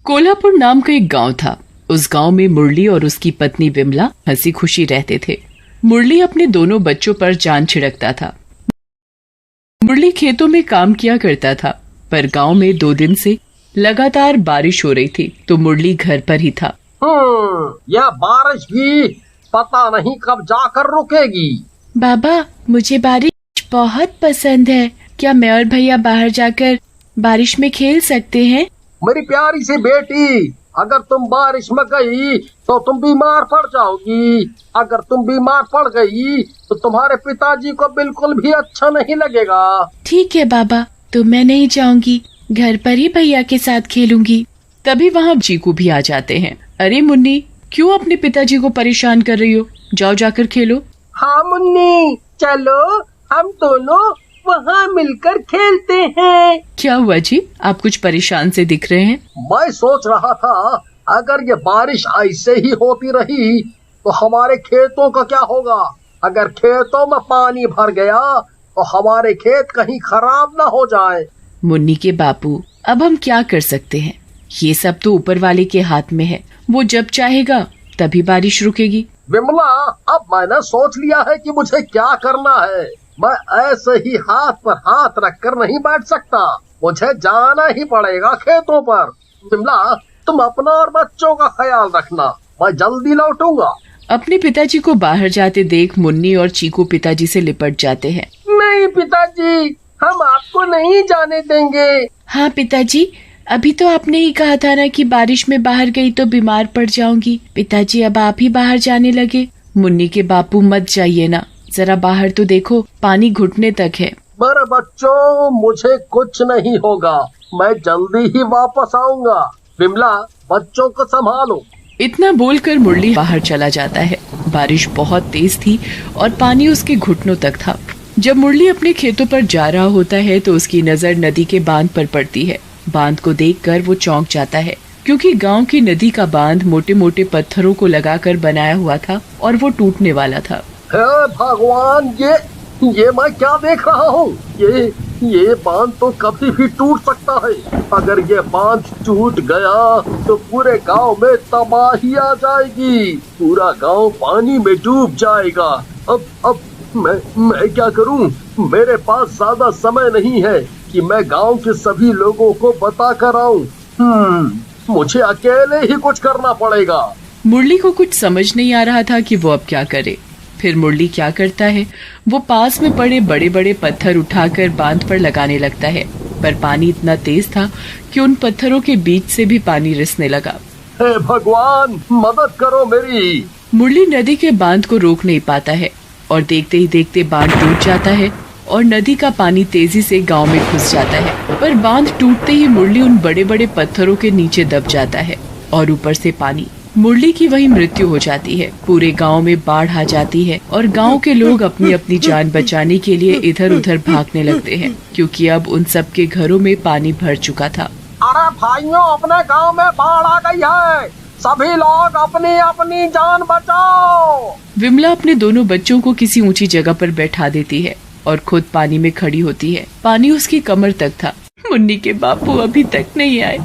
कोल्हापुर नाम का एक गांव था। उस गांव में मुरली और उसकी पत्नी विमला हंसी खुशी रहते थे। मुरली अपने दोनों बच्चों पर जान छिड़कता था। मुरली खेतों में काम किया करता था, पर गांव में 2 दिन से लगातार बारिश हो रही थी, तो मुरली घर पर ही था। यह बारिश भी पता नहीं कब जाकर रुकेगी। बाबा, मुझे बारिश बहुत पसंद है। क्या मैं और भैया बाहर जाकर बारिश में खेल सकते हैं? मेरी प्यारी सी बेटी, अगर तुम बारिश में गई तो तुम बीमार पड़ जाओगी। अगर तुम बीमार पड़ गई तो तुम्हारे पिताजी को बिल्कुल भी अच्छा नहीं लगेगा। ठीक है बाबा, तो मैं नहीं जाऊंगी, घर पर ही भैया के साथ खेलूंगी। तभी वहाँ चीकू भी आ जाते हैं। अरे मुन्नी, क्यों अपने पिताजी को परेशान कर रही हो? जाओ जाकर खेलो। हाँ मुन्नी, चलो हम दोनों वहाँ मिलकर खेलते हैं। क्या हुआ जी, आप कुछ परेशान से दिख रहे हैं? मैं सोच रहा था, अगर ये बारिश ऐसे ही होती रही तो हमारे खेतों का क्या होगा। अगर खेतों में पानी भर गया तो हमारे खेत कहीं खराब ना हो जाए। मुन्नी के बापू, अब हम क्या कर सकते हैं? ये सब तो ऊपर वाले के हाथ में है। वो जब चाहेगा तभी बारिश रुकेगी। विमला, अब मैंने सोच लिया है कि मुझे क्या करना है। मैं ऐसे ही हाथ पर हाथ रखकर नहीं बैठ सकता, मुझे जाना ही पड़ेगा खेतों पर। विमला, तुम अपना और बच्चों का ख्याल रखना, मैं जल्दी लौटूंगा। अपने पिताजी को बाहर जाते देख मुन्नी और चीकू पिताजी से लिपट जाते हैं। नहीं पिताजी, हम आपको नहीं जाने देंगे। हाँ पिताजी, अभी तो आपने ही कहा था ना कि बारिश में बाहर गई तो बीमार पड़ जाऊंगी। पिताजी, अब आप ही बाहर जाने लगे। मुन्नी के बापू, मत जाइए ना, जरा बाहर तो देखो, पानी घुटने तक है। मेरे बच्चों, मुझे कुछ नहीं होगा, मैं जल्दी ही वापस आऊंगा। विमला, बच्चों को संभालो। इतना बोलकर मुरली बाहर चला जाता है। बारिश बहुत तेज थी और पानी उसके घुटनों तक था। जब मुरली अपने खेतों पर जा रहा होता है तो उसकी नजर नदी के बांध पर पड़ती है। बांध को देखकर वो चौंक जाता है, क्योंकि गांव की नदी का बांध मोटे मोटे पत्थरों को लगाकर बनाया हुआ था और वो टूटने वाला था। हे भगवान, ये मैं क्या देख रहा हूँ? ये बांध तो कभी भी टूट सकता है। अगर ये बांध टूट गया तो पूरे गांव में तबाही आ जाएगी। पूरा गांव पानी में डूब जाएगा। अब मैं क्या करूँ? मेरे पास ज्यादा समय नहीं है कि मैं गांव के सभी लोगों को बता कर आऊँ। मुझे अकेले ही कुछ करना पड़ेगा। मुरली को कुछ समझ नहीं आ रहा था कि वो अब क्या करे। फिर मुरली क्या करता है, वो पास में पड़े बड़े बड़े पत्थर उठाकर बांध पर लगाने लगता है, पर पानी इतना तेज था कि उन पत्थरों के बीच से भी पानी रिसने लगा। हे भगवान, मदद करो मेरी। मुरली नदी के बांध को रोक नहीं पाता है और देखते ही देखते बांध टूट जाता है और नदी का पानी तेजी से गांव में घुस जाता है। पर बांध टूटते ही मुरली उन बड़े बड़े पत्थरों के नीचे दब जाता है और ऊपर से पानी। मुरली की वही मृत्यु हो जाती है। पूरे गांव में बाढ़ आ जाती है और गांव के लोग अपनी अपनी जान बचाने के लिए इधर उधर भागने लगते हैं, क्योंकि अब उन सब के घरों में पानी भर चुका था। अरे भाइयों, अपने गांव में बाढ़ आ गई है, सभी लोग अपनी अपनी जान बचाओ। विमला अपने दोनों बच्चों को किसी ऊंची जगह पर बैठा देती है और खुद पानी में खड़ी होती है। पानी उसकी कमर तक था। मुन्नी के बापू अभी तक नहीं आए।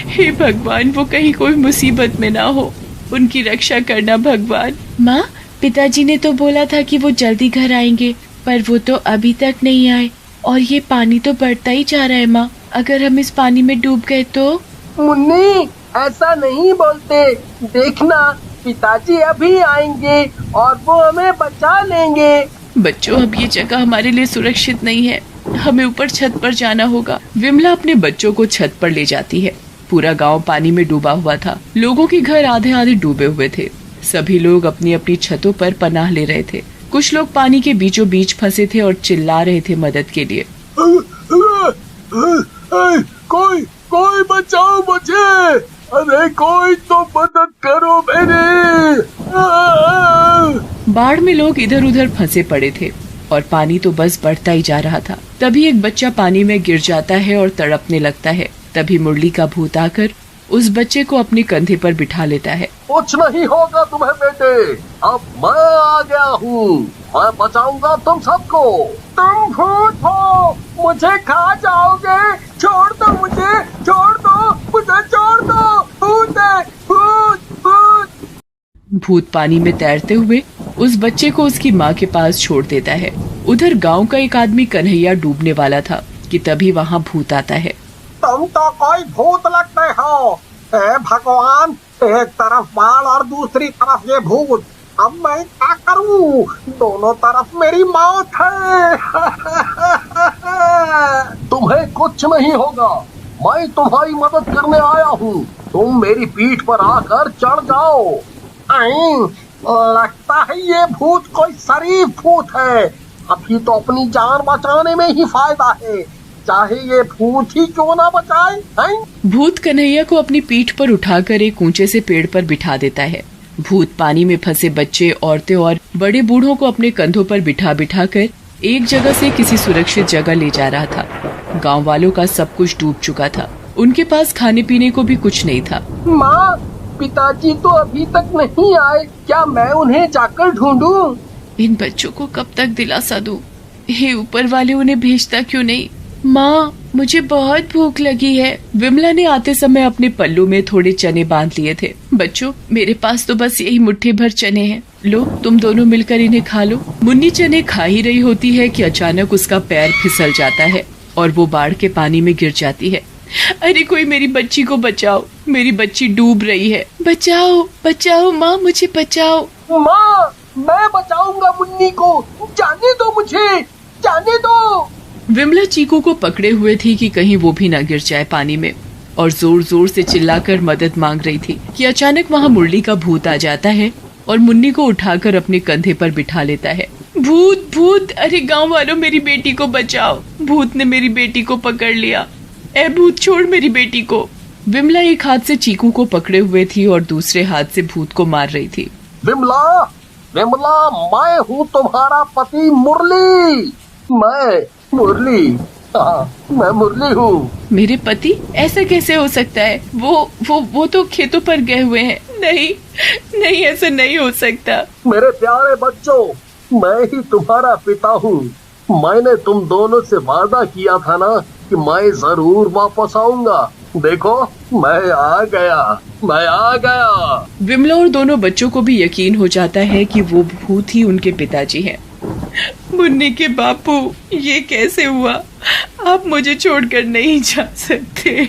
हे भगवान, वो कहीं कोई मुसीबत में ना हो, उनकी रक्षा करना भगवान। माँ, पिताजी ने तो बोला था कि वो जल्दी घर आएंगे, पर वो तो अभी तक नहीं आए और ये पानी तो बढ़ता ही जा रहा है। माँ, अगर हम इस पानी में डूब गए तो? मुन्नी, ऐसा नहीं बोलते, देखना पिताजी अभी आएंगे और वो हमें बचा लेंगे। बच्चों, अब ये जगह हमारे लिए सुरक्षित नहीं है, हमें ऊपर छत पर जाना होगा। विमला अपने बच्चों को छत पर ले जाती है। पूरा गांव पानी में डूबा हुआ था। लोगों के घर आधे आधे डूबे हुए थे। सभी लोग अपनी अपनी छतों पर पनाह ले रहे थे। कुछ लोग पानी के बीचों बीच फंसे थे और चिल्ला रहे थे मदद के लिए। कोई बचाओ मुझे, अरे कोई तो मदद करो मेरे। बाढ़ में लोग इधर उधर फंसे पड़े थे और पानी तो बस बढ़ता ही जा रहा था। तभी एक बच्चा पानी में गिर जाता है और तड़पने लगता है। तभी मुरली का भूत आकर उस बच्चे को अपने कंधे पर बिठा लेता है। कुछ नहीं होगा तुम्हें बेटे, अब मैं आ गया हूँ, मैं बचाऊंगा तुम सबको। तुम भूत हो, मुझे खा जाओगे, छोड़ दो मुझे, छोड़ दो मुझे, छोड़ दो। भूत है, भूत भूत। भूत पानी में तैरते हुए उस बच्चे को उसकी माँ के पास छोड़ देता है। उधर गांव का एक आदमी कन्हैया डूबने वाला था कि तभी वहाँ भूत आता है। तुम तो कोई भूत लगते हो। हे भगवान, एक तरफ बाढ़ और दूसरी तरफ ये भूत, अब मैं क्या करूं? दोनों तरफ मेरी मौत है। तुम्हें कुछ नहीं होगा, मैं तुम्हारी मदद करने आया हूँ। तुम मेरी पीठ पर आकर चढ़ जाओ। लगता है ये भूत कोई शरीफ भूत है। अभी तो अपनी जान बचाने में ही फायदा है, चाहे ये भूत ही क्यों ना बचाए। भूत कन्हैया को अपनी पीठ पर उठाकर एक ऊंचे से पेड़ पर बिठा देता है। भूत पानी में फंसे बच्चे, औरतें और बड़े बूढ़ों को अपने कंधों पर बिठा बिठा कर एक जगह से किसी सुरक्षित जगह ले जा रहा था। गांव वालों का सब कुछ डूब चुका था। उनके पास खाने पीने को भी कुछ नहीं था। माँ, पिताजी तो अभी तक नहीं आए, क्या मैं उन्हें जाकर ढूंढूं? इन बच्चों को कब तक दिलासा दूं? हे ऊपर वाले, उन्हें भेजता क्यों नहीं? माँ, मुझे बहुत भूख लगी है। विमला ने आते समय अपने पल्लू में थोड़े चने बांध लिए थे। बच्चों, मेरे पास तो बस यही मुट्ठी भर चने हैं। लो, तुम दोनों मिलकर इन्हें खा लो। मुन्नी चने खा ही रही होती है कि अचानक उसका पैर फिसल जाता है और वो बाढ़ के पानी में गिर जाती है। अरे कोई मेरी बच्ची को बचाओ, मेरी बच्ची डूब रही है। बचाओ बचाओ माँ, मुझे बचाओ। माँ, मैं बचाऊंगा मुन्नी को, जाने दो मुझे, जाने दो। विमला चीकू को पकड़े हुए थी कि कहीं वो भी न गिर जाए पानी में, और जोर जोर से चिल्लाकर मदद मांग रही थी कि अचानक वहाँ मुरली का भूत आ जाता है और मुन्नी को उठाकर अपने कंधे पर बिठा लेता है। भूत भूत, अरे गांव वालों, मेरी बेटी को बचाओ, भूत ने मेरी बेटी को पकड़ लिया। ए भूत, छोड़ मेरी बेटी को। विमला एक हाथ से चीकू को पकड़े हुए थी और दूसरे हाथ से भूत को मार रही थी। विमला, विमला, मैं हूँ तुम्हारा पति मुरली। मैं मुरली हूँ। मेरे पति? ऐसा कैसे हो सकता है? वो तो खेतों पर गए हुए हैं। नहीं नहीं, ऐसा नहीं हो सकता। मेरे प्यारे बच्चों, मैं ही तुम्हारा पिता हूँ। मैंने तुम दोनों से वादा किया था ना कि मैं जरूर वापस आऊंगा। देखो, मैं आ गया। विमला और दोनों बच्चों को भी यकीन हो जाता है कि वो भूत ही उनके पिताजी हैं। मुन्नी के बापू, ये कैसे हुआ? आप मुझे छोड़कर नहीं जा सकते।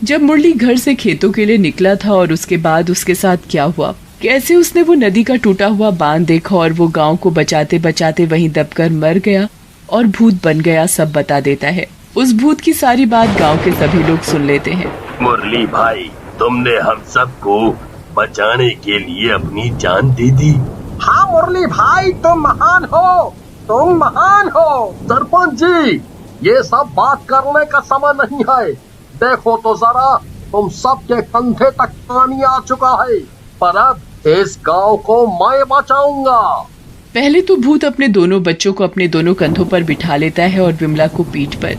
जब मुरली घर से खेतों के लिए निकला था और उसके बाद उसके साथ क्या हुआ, कैसे उसने वो नदी का टूटा हुआ बांध देखा और वो गांव को बचाते बचाते वहीं दबकर मर गया और भूत बन गया, सब बता देता है। उस भूत की सारी बात गांव के सभी लोग सुन लेते हैं। मुरली भाई, तुमने हम सबको बचाने के लिए अपनी जान दे दी। हाँ मुरली भाई, तुम महान हो। सरपंच जी, ये सब बात करने का समय नहीं है। देखो तो जरा, तुम सबके कंधे तक पानी आ चुका है, पर अब इस गांव को मैं बचाऊंगा। पहले तो भूत अपने दोनों बच्चों को अपने दोनों कंधों पर बिठा लेता है और विमला को पीठ पर,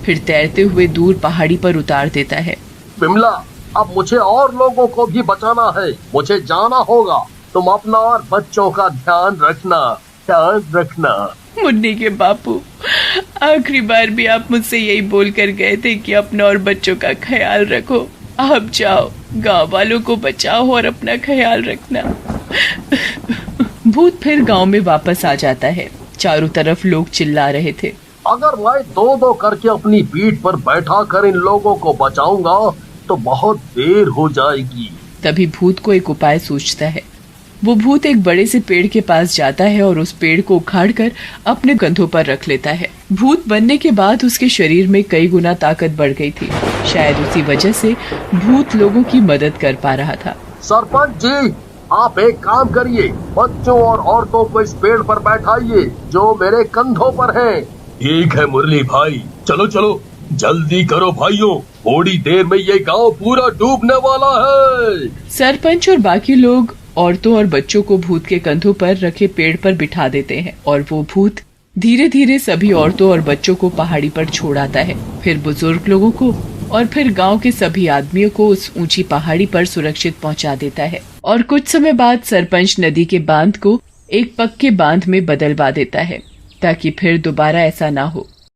फिर तैरते हुए दूर पहाड़ी पर उतार देता है। विमला, अब मुझे और लोगों को भी बचाना है, मुझे जाना होगा। तुम अपना और बच्चों का ध्यान रखना। मुन्नी के बापू, आखिरी बार भी आप मुझसे यही बोल कर गए थे कि अपना और बच्चों का ख्याल रखो। आप जाओ, गांव वालों को बचाओ और अपना ख्याल रखना। भूत फिर गांव में वापस आ जाता है। चारों तरफ लोग चिल्ला रहे थे। अगर मैं दो करके अपनी पीठ पर बैठा कर इन लोगों को बचाऊंगा तो बहुत देर हो जाएगी। तभी भूत को एक उपाय सूझता है। वो भूत एक बड़े से पेड़ के पास जाता है और उस पेड़ को उखाड़कर अपने कंधों पर रख लेता है। भूत बनने के बाद उसके शरीर में कई गुना ताकत बढ़ गई थी। शायद उसी वजह से भूत लोगों की मदद कर पा रहा था। सरपंच जी, आप एक काम करिए, बच्चों और औरतों को इस पेड़ पर बैठाइए जो मेरे कंधों पर है। ठीक है मुरली भाई, चलो चलो जल्दी करो भाइयों, थोड़ी देर में ये गांव पूरा डूबने वाला है। सरपंच और बाकी लोग औरतों और बच्चों को भूत के कंधों पर रखे पेड़ पर बिठा देते हैं और वो भूत धीरे धीरे सभी औरतों और बच्चों को पहाड़ी पर छोड़ आता है, फिर बुजुर्ग लोगों को और फिर गांव के सभी आदमियों को उस ऊंची पहाड़ी पर सुरक्षित पहुंचा देता है। और कुछ समय बाद सरपंच नदी के बांध को एक पक्के बांध में बदलवा देता है ताकि फिर दोबारा ऐसा ना हो।